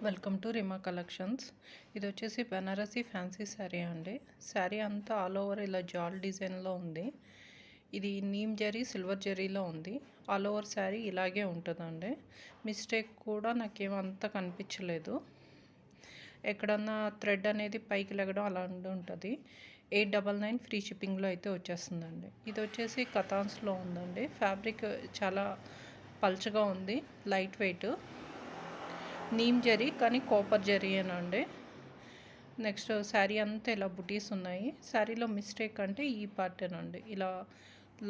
Welcome to రిమా collections. ఇది వచ్చేసి Banarasi fancy sari అండి. శారీ అంతా ఆల్ ఓవర్ ఇలా జాల్ డిజైన్లో ఉంది. ఇది నీమ్ జరీ సిల్వర్ జరీలో ఉంది. ఆల్ ఓవర్ శారీ ఇలాగే ఉంటుందండి. మిస్టేక్ కూడా నాకేం అంత కనిపించలేదు. ఎక్కడన్నా థ్రెడ్ అనేది పైకి లెగడం అలా ఉంటుంది. 899 ఫ్రీ షిప్పింగ్లో అయితే వచ్చేస్తుందండి. ఇది వచ్చేసి కతాన్స్లో ఉందండి. ఫ్యాబ్రిక్ చాలా పల్చగా ఉంది, లైట్ వెయిట్, నీమ్ జరీ కానీ కాపర్ జరీయేనండి. నెక్స్ట్ శారీ అంతా ఇలా బుటీస్ ఉన్నాయి. శారీలో మిస్టేక్ అంటే ఈ పార్టేనండి, ఇలా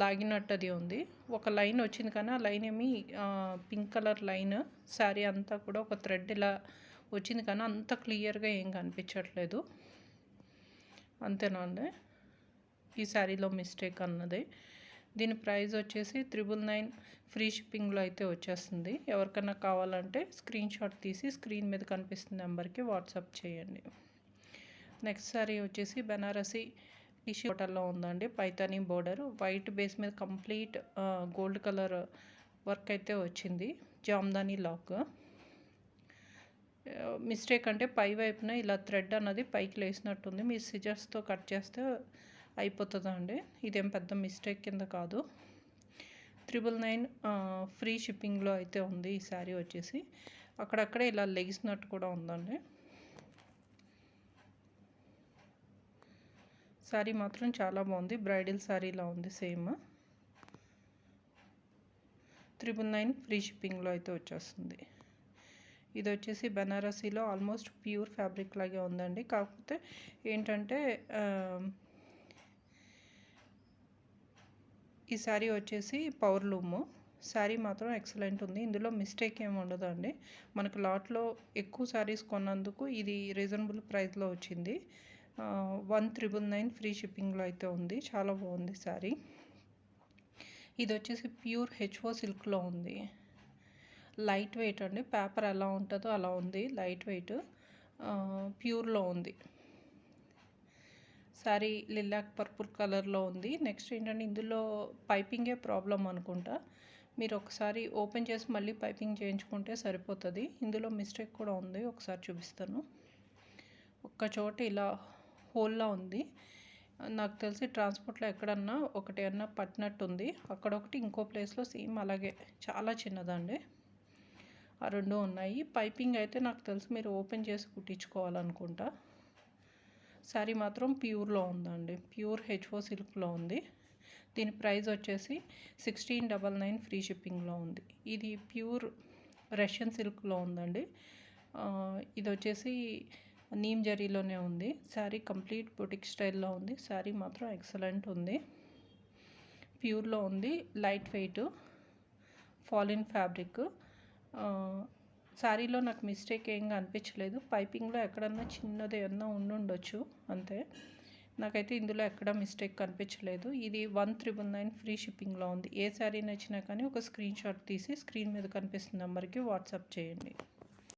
లాగినట్టది ఉంది. ఒక లైన్ వచ్చింది కానీ ఆ లైన్ ఏమి పింక్ కలర్ లైన్. శారీ అంతా కూడా ఒక థ్రెడ్ ఇలా వచ్చింది కానీ అంత క్లియర్గా ఏం కనిపించట్లేదు. అంతేనండి ఈ శారీలో మిస్టేక్ అన్నది. దీని ప్రైస్ వచ్చేసి 999 ఫ్రీ షిప్పింగ్లో అయితే వచ్చేస్తుంది. ఎవరికైనా కావాలంటే స్క్రీన్ షాట్ తీసి స్క్రీన్ మీద కనిపిస్తున్న నెంబర్కి వాట్సాప్ చేయండి. నెక్స్ట్ శారీ వచ్చేసి బెనారసీ టిష్యూ కాటన్లో ఉందండి. పైతానీ బోర్డర్, వైట్ బేస్ మీద కంప్లీట్ గోల్డ్ కలర్ వర్క్ అయితే వచ్చింది. జామ్దానీ లాక్. మిస్టేక్ అంటే పై వైపున ఇలా థ్రెడ్ అన్నది పైకి లేసినట్టుంది. మీరు సిజర్స్తో కట్ చేస్తే అయిపోతుందండి. ఇదేం పెద్ద మిస్టేక్ కింద కాదు. 999 ఫ్రీ షిప్పింగ్లో అయితే ఉంది ఈ శారీ వచ్చేసి. అక్కడక్కడే ఇలా లెగిసినట్టు కూడా ఉందండి. శారీ మాత్రం చాలా బాగుంది. బ్రైడల్ శారీలా ఉంది సేమ్. 999 ఫ్రీ షిప్పింగ్లో అయితే వచ్చేస్తుంది. ఇది వచ్చేసి బెనారసీలో ఆల్మోస్ట్ ప్యూర్ ఫ్యాబ్రిక్ లాగే ఉందండి. కాకపోతే ఏంటంటే ఈ శారీ వచ్చేసి పవర్ లూము. శారీ మాత్రం ఎక్సలెంట్ ఉంది. ఇందులో మిస్టేక్ ఏమి ఉండదండి. మనకు లాట్లో ఎక్కువ శారీస్ కొన్నందుకు ఇది రీజనబుల్ ప్రైస్లో వచ్చింది. 1999 ఫ్రీ షిప్పింగ్లో అయితే ఉంది. చాలా బాగుంది శారీ. ఇది వచ్చేసి ప్యూర్ హెచ్ఓ సిల్క్లో ఉంది. లైట్ వెయిట్ అండి. పేపర్ ఎలా ఉంటుందో అలా ఉంది. లైట్ వెయిట్, ప్యూర్లో ఉంది. శారీ లిలాక్ పర్పుల్ కలర్లో ఉంది. నెక్స్ట్ ఏంటంటే ఇందులో పైపింగే ప్రాబ్లం అనుకుంటా. మీరు ఒకసారి ఓపెన్ చేసి మళ్ళీ పైపింగ్ చేయించుకుంటే సరిపోతుంది. ఇందులో మిస్టేక్ కూడా ఉంది, ఒకసారి చూపిస్తాను. ఒక్క చోట ఇలా హోల్లా ఉంది. నాకు తెలిసి ట్రాన్స్పోర్ట్లో ఎక్కడన్నా ఒకటి అన్నా పట్టినట్టుంది. అక్కడొకటి, ఇంకో ప్లేస్లో సేమ్ అలాగే చాలా చిన్నదండి. ఆ రెండు ఉన్నాయి. పైపింగ్ అయితే నాకు తెలిసి మీరు ఓపెన్ చేసి కుట్టించుకోవాలనుకుంటా. శారీ మాత్రం ప్యూర్లో ఉందండి. ప్యూర్ హెచ్ఓ సిల్క్లో ఉంది. దీని ప్రైస్ వచ్చేసి 1699 ఫ్రీ షిప్పింగ్లో ఉంది. ఇది ప్యూర్ రష్యన్ సిల్క్లో ఉందండి. ఇది వచ్చేసి నీమ్ జరీలోనే ఉంది. శారీ కంప్లీట్ బొటిక్ స్టైల్లో ఉంది. శారీ మాత్రం ఎక్సలెంట్ ఉంది. ప్యూర్లో ఉంది. లైట్ వెయిట్, ఫాలిన్ ఫ్యాబ్రిక్. శారీలో నాకు మిస్టేక్ ఏం అనిపించలేదు. పైపింగ్లో ఎక్కడన్నా చిన్నది ఏమన్నా ఉండొచ్చు అంతే. నాకైతే ఇందులో ఎక్కడ మిస్టేక్ కనిపించలేదు. ఇది 1999 ఫ్రీ షిప్పింగ్లో ఉంది. ఏ శారీ నచ్చినా కానీ ఒక స్క్రీన్ షాట్ తీసి స్క్రీన్ మీద కనిపిస్తున్న నెంబర్కి వాట్సాప్ చేయండి.